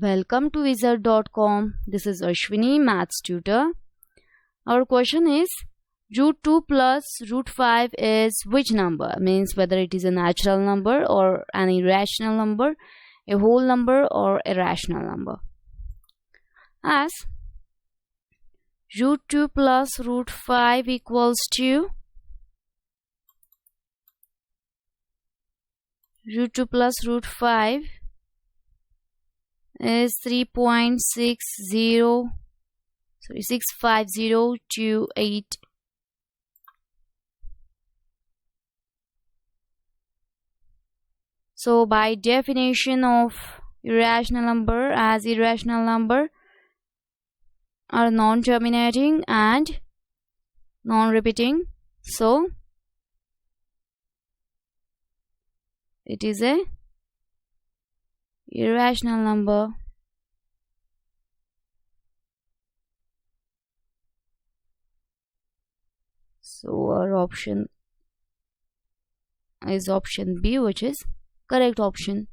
Welcome to wizard.com. This is Ashwini, maths tutor. Our question is root 2 plus root 5 is which number? Means whether it is a natural number or an irrational number, a whole number or a rational number. As root 2 plus root 5 equals to root 2 plus root 5 is 65028. So by definition of irrational number, as irrational number are non-terminating and non-repeating, so it is a irrational number. So our option is option B, which is correct option.